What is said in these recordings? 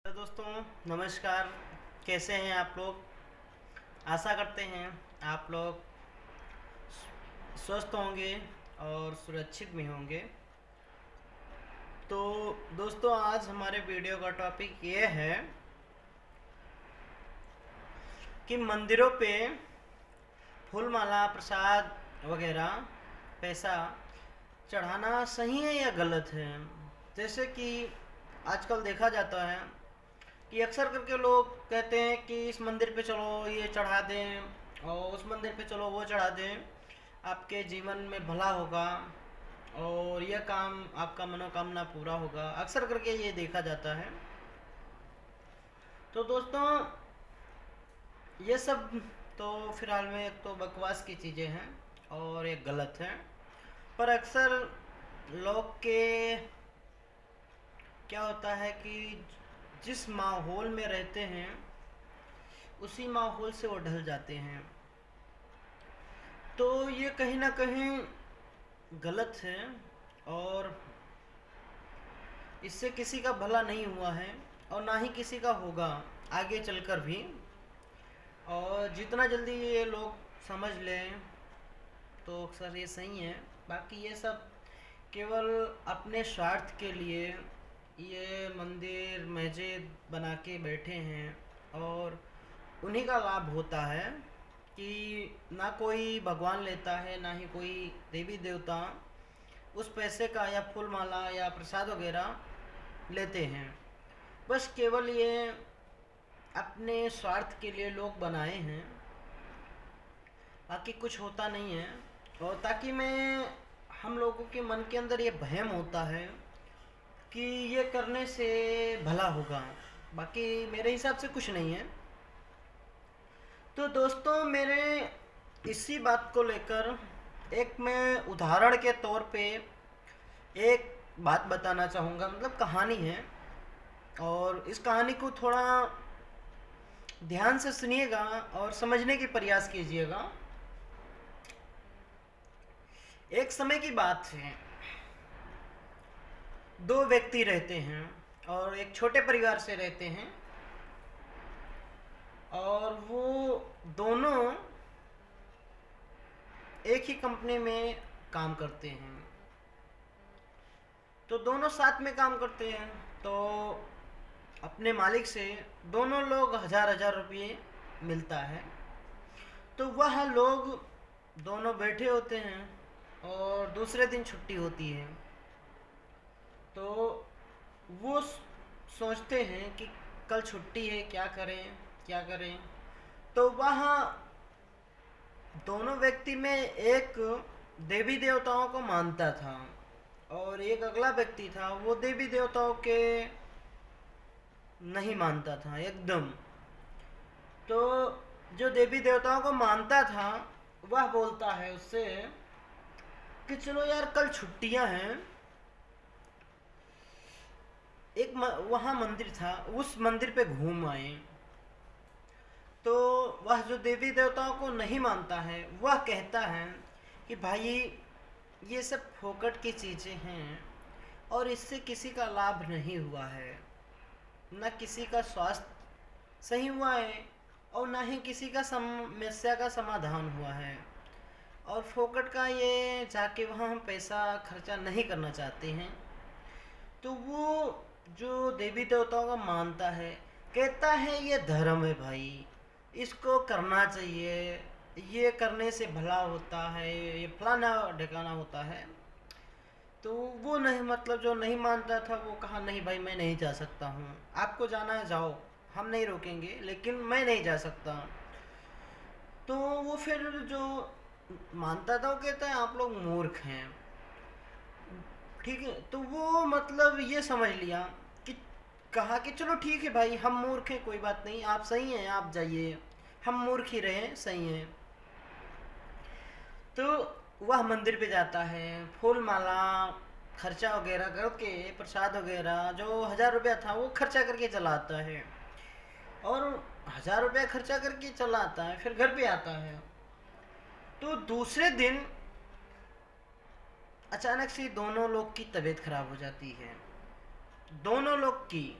तो दोस्तों नमस्कार। कैसे हैं आप लोग? आशा करते हैं आप लोग स्वस्थ होंगे और सुरक्षित भी होंगे। तो दोस्तों आज हमारे वीडियो का टॉपिक ये है कि मंदिरों पे फूल माला प्रसाद वगैरह पैसा चढ़ाना सही है या गलत है। जैसे कि आजकल देखा जाता है कि अक्सर करके लोग कहते हैं कि इस मंदिर पे चलो ये चढ़ा दें और उस मंदिर पे चलो वो चढ़ा दें, आपके जीवन में भला होगा और यह काम आपका मनोकामना पूरा होगा। अक्सर करके ये देखा जाता है। तो दोस्तों ये सब तो फिलहाल में एक तो बकवास की चीज़ें हैं और ये गलत है। पर अक्सर लोग के क्या होता है कि जिस माहौल में रहते हैं उसी माहौल से वो ढल जाते हैं। तो ये कहीं ना कहीं गलत है और इससे किसी का भला नहीं हुआ है और ना ही किसी का होगा आगे चलकर भी। और जितना जल्दी ये लोग समझ लें तो अक्सर ये सही है। बाकी ये सब केवल अपने स्वार्थ के लिए ये मंदिर मस्जिद बना के बैठे हैं और उन्हीं का लाभ होता है कि ना कोई भगवान लेता है ना ही कोई देवी देवता उस पैसे का या फूल माला या प्रसाद वगैरह लेते हैं। बस केवल ये अपने स्वार्थ के लिए लोग बनाए हैं, बाकी कुछ होता नहीं है। और ताकि मैं हम लोगों के मन के अंदर ये वहम होता है कि ये करने से भला होगा, बाकी मेरे हिसाब से कुछ नहीं है। तो दोस्तों मेरे इसी बात को लेकर एक मैं उदाहरण के तौर पे एक बात बताना चाहूँगा, मतलब कहानी है। और इस कहानी को थोड़ा ध्यान से सुनिएगा और समझने की प्रयास कीजिएगा। एक समय की बात है, दो व्यक्ति रहते हैं और एक छोटे परिवार से रहते हैं और वो दोनों एक ही कंपनी में काम करते हैं। तो दोनों साथ में काम करते हैं तो अपने मालिक से दोनों लोग हजार हजार रुपये मिलता है। तो वह लोग दोनों बैठे होते हैं और दूसरे दिन छुट्टी होती है। तो वो सोचते हैं कि कल छुट्टी है, क्या करें क्या करें। तो वहाँ दोनों व्यक्ति में एक देवी देवताओं को मानता था और एक अगला व्यक्ति था वो देवी देवताओं के नहीं मानता था एकदम। तो जो देवी देवताओं को मानता था वह बोलता है उससे कि चलो यार कल छुट्टियां हैं, एक वहाँ मंदिर था उस मंदिर पे घूम आए। तो वह जो देवी देवताओं को नहीं मानता है वह कहता है कि भाई ये सब फोकट की चीज़ें हैं और इससे किसी का लाभ नहीं हुआ है, न किसी का स्वास्थ्य सही हुआ है और ना ही किसी का समस्या का समाधान हुआ है। और फोकट का ये जाके वहाँ हम पैसा खर्चा नहीं करना चाहते हैं। तो वो जो देवी देवताओं का मानता है कहता है ये धर्म है भाई, इसको करना चाहिए, ये करने से भला होता है, ये फलाना ढिकाना होता है। तो वो नहीं, मतलब जो नहीं मानता था वो कहा नहीं भाई मैं नहीं जा सकता हूँ, आपको जाना है जाओ, हम नहीं रोकेंगे लेकिन मैं नहीं जा सकता। तो वो फिर जो मानता था वो कहता है आप लोग मूर्ख हैं। ठीक है, तो वो मतलब ये समझ लिया कि कहा कि चलो ठीक है भाई हम मूर्ख हैं, कोई बात नहीं, आप सही हैं आप जाइए, हम मूर्ख ही रहे सही हैं। तो वह मंदिर पे जाता है, फूल माला खर्चा वगैरह करके प्रसाद वगैरह जो 1000 रुपया था वो खर्चा करके चला आता है। और 1000 रुपया खर्चा करके चला आता है, फिर घर पे आता है। तो दूसरे दिन अचानक से दोनों लोग की तबीयत खराब हो जाती है, दोनों लोग की।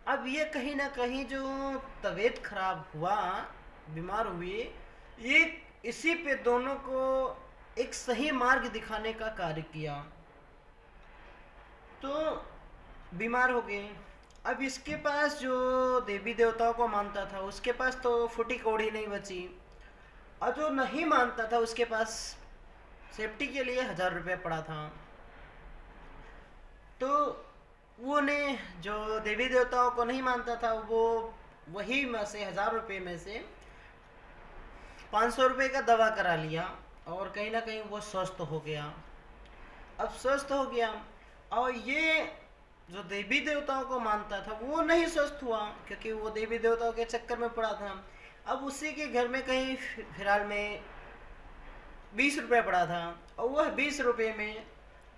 अब ये कहीं ना कहीं जो तबीयत खराब हुआ, बीमार हुए, ये इसी पे दोनों को एक सही मार्ग दिखाने का कार्य किया। तो बीमार हो गए। अब इसके पास जो देवी देवताओं को मानता था उसके पास तो फूटी कौड़ी नहीं बची, और जो नहीं मानता था उसके पास सेफ्टी के लिए 1000 रुपये पड़ा था। तो वो ने जो देवी देवताओं को नहीं मानता था वो वही में से 1000 रुपये में से 500 रुपये का दवा करा लिया, और कहीं ना कहीं वो स्वस्थ हो गया। अब स्वस्थ हो गया, और ये जो देवी देवताओं को मानता था वो नहीं स्वस्थ हुआ, क्योंकि वो देवी देवताओं के चक्कर में पड़ा था। अब उसी के घर में कहीं फिलहाल में 20 रुपये पड़ा था, और वह 20 रुपये में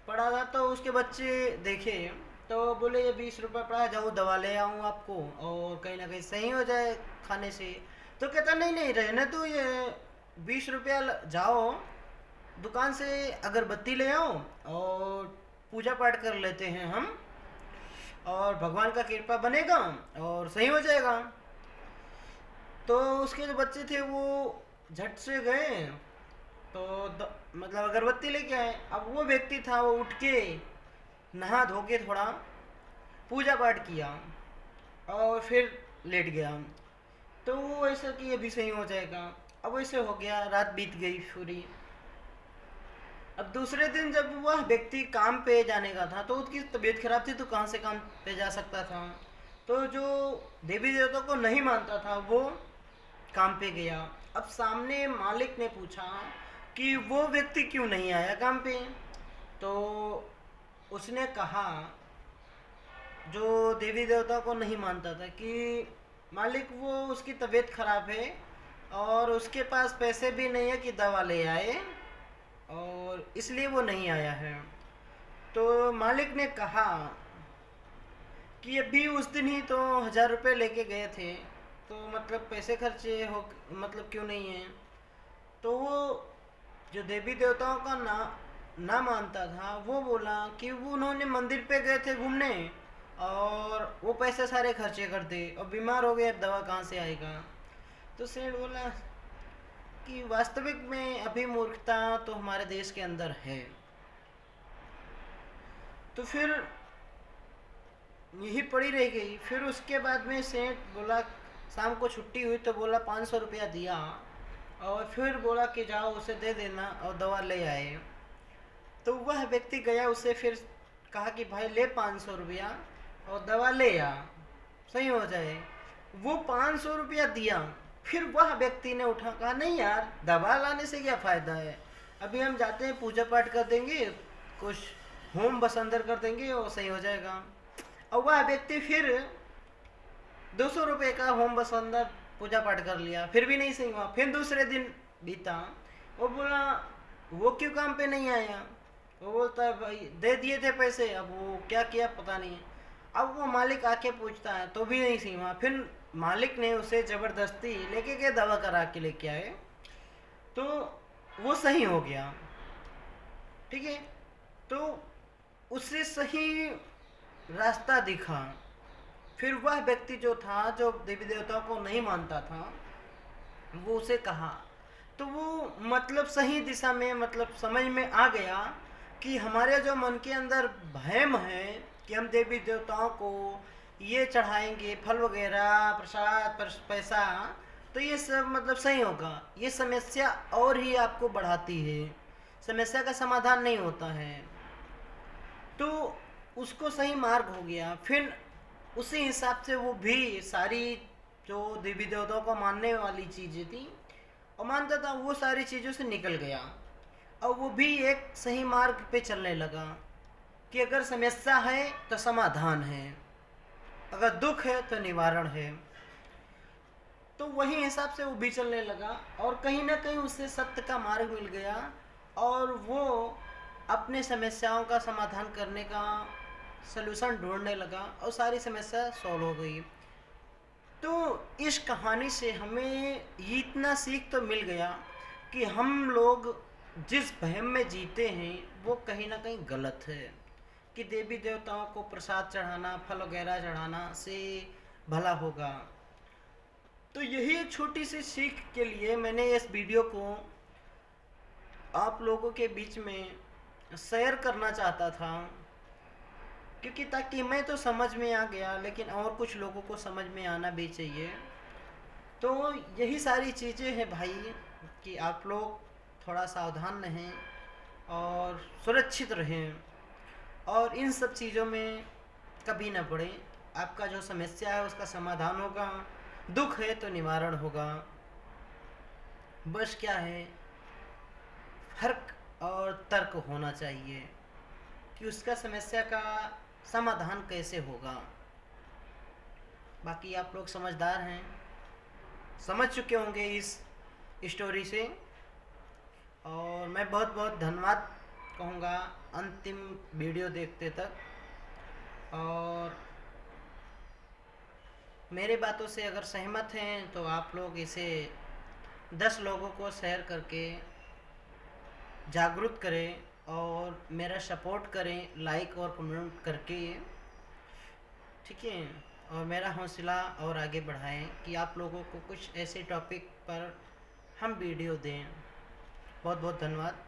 पड़ा था। तो उसके बच्चे देखे तो बोले ये 20 रुपये पड़ा है, जाओ दवा ले आऊँ आपको और कहीं ना कहीं सही हो जाए खाने से। तो कहता नहीं नहीं रहने तो ये 20 रुपया जाओ दुकान से अगरबत्ती ले आओ और पूजा पाठ कर लेते हैं हम, और भगवान का कृपा बनेगा और सही हो जाएगा। तो उसके जो बच्चे थे वो झट से गए, तो मतलब अगरबत्ती लेके आए। अब वो व्यक्ति था वो उठ के नहा धो के थोड़ा पूजा पाठ किया और फिर लेट गया। तो वो ऐसा कि अभी सही हो जाएगा। अब ऐसे हो गया, रात बीत गई पूरी। अब दूसरे दिन जब वह व्यक्ति काम पे जाने का था तो उसकी तबीयत खराब थी, तो कहाँ से काम पे जा सकता था। तो जो देवी देवता को नहीं मानता था वो काम पे गया। अब सामने मालिक ने पूछा कि वो व्यक्ति क्यों नहीं आया काम पे। तो उसने कहा, जो देवी देवता को नहीं मानता था, कि मालिक वो उसकी तबीयत खराब है और उसके पास पैसे भी नहीं है कि दवा ले आए, और इसलिए वो नहीं आया है। तो मालिक ने कहा कि अभी उस दिन ही तो 1000 रुपये लेके गए थे, तो मतलब पैसे खर्चे हो, मतलब क्यों नहीं है। तो वो जो देवी देवताओं का ना मानता था वो बोला कि वो उन्होंने मंदिर पे गए थे घूमने और वो पैसे सारे खर्चे कर दे, और बीमार हो गए, अब दवा कहाँ से आएगा। तो सेठ बोला कि वास्तविक में अभी मूर्खता तो हमारे देश के अंदर है। तो फिर यही पड़ी रह गई। फिर उसके बाद में सेठ बोला, शाम को छुट्टी हुई तो बोला 500 रुपया दिया, और फिर बोला कि जाओ उसे दे देना और दवा ले आए। तो वह व्यक्ति गया, उसे फिर कहा कि भाई ले 500 रुपया और दवा ले आ, सही हो जाए। वो 500 रुपया दिया। फिर वह व्यक्ति ने उठा, कहा नहीं यार, दवा लाने से क्या फ़ायदा है, अभी हम जाते हैं पूजा पाठ कर देंगे, कुछ होम बस अंदर कर देंगे और सही हो जाएगा। और वह व्यक्ति फिर 200 रुपये का होम बस अंदर पूजा पाठ कर लिया, फिर भी नहीं सही हुआ। फिर दूसरे दिन बीता, वो बोला वो क्यों काम पे नहीं आया। वो बोलता है भाई दे दिए थे पैसे, अब वो क्या किया पता नहीं। अब वो मालिक आके पूछता है तो भी नहीं सही हुआ। फिर मालिक ने उसे ज़बरदस्ती लेके गए, दवा करा के लेके आए, तो वो सही हो गया। ठीक है, तो उसे सही रास्ता दिखा। फिर वह व्यक्ति जो था, जो देवी देवताओं को नहीं मानता था, वो उसे कहा, तो वो मतलब सही दिशा में, मतलब समझ में आ गया कि हमारे जो मन के अंदर वहम है कि हम देवी देवताओं को ये चढ़ाएंगे फल वगैरह, प्रसाद, पैसा, तो ये सब मतलब सही होगा। ये समस्या और ही आपको बढ़ाती है, समस्या का समाधान नहीं होता है। तो उसको सही मार्ग हो गया। फिर उसी हिसाब से वो भी सारी जो देवी देवताओं को मानने वाली चीज़ें थी और मानता था, वो सारी चीज़ों से निकल गया, और वो भी एक सही मार्ग पे चलने लगा कि अगर समस्या है तो समाधान है, अगर दुख है तो निवारण है। तो वही हिसाब से वो भी चलने लगा, और कहीं ना कहीं उसे सत्य का मार्ग मिल गया, और वो अपने समस्याओं का समाधान करने का सलूशन ढूंढने लगा, और सारी समस्या सॉल्व हो गई। तो इस कहानी से हमें इतना सीख तो मिल गया कि हम लोग जिस वहम में जीते हैं वो कहीं ना कहीं गलत है। कि देवी देवताओं को प्रसाद चढ़ाना, फल वगैरह चढ़ाना से भला होगा। तो यही एक छोटी सी सीख के लिए मैंने इस वीडियो को आप लोगों के बीच में शेयर करना चाहता था, क्योंकि ताकि मैं तो समझ में आ गया, लेकिन और कुछ लोगों को समझ में आना भी चाहिए। तो यही सारी चीज़ें हैं भाई, कि आप लोग थोड़ा सावधान रहें और सुरक्षित रहें, और इन सब चीज़ों में कभी ना पड़े। आपका जो समस्या है उसका समाधान होगा, दुख है तो निवारण होगा। बस क्या है, फर्क और तर्क होना चाहिए कि उसका समस्या का समाधान कैसे होगा। बाकी आप लोग समझदार हैं, समझ चुके होंगे इस स्टोरी से, और मैं बहुत बहुत धन्यवाद कहूँगा अंतिम वीडियो देखते तक। और मेरे बातों से अगर सहमत हैं तो आप लोग इसे 10 लोगों को शेयर करके जागरूक करें, और मेरा सपोर्ट करें लाइक और कमेंट करके, ठीक है। और मेरा हौसला और आगे बढ़ाएं कि आप लोगों को कुछ ऐसे टॉपिक पर हम वीडियो दें। बहुत बहुत धन्यवाद।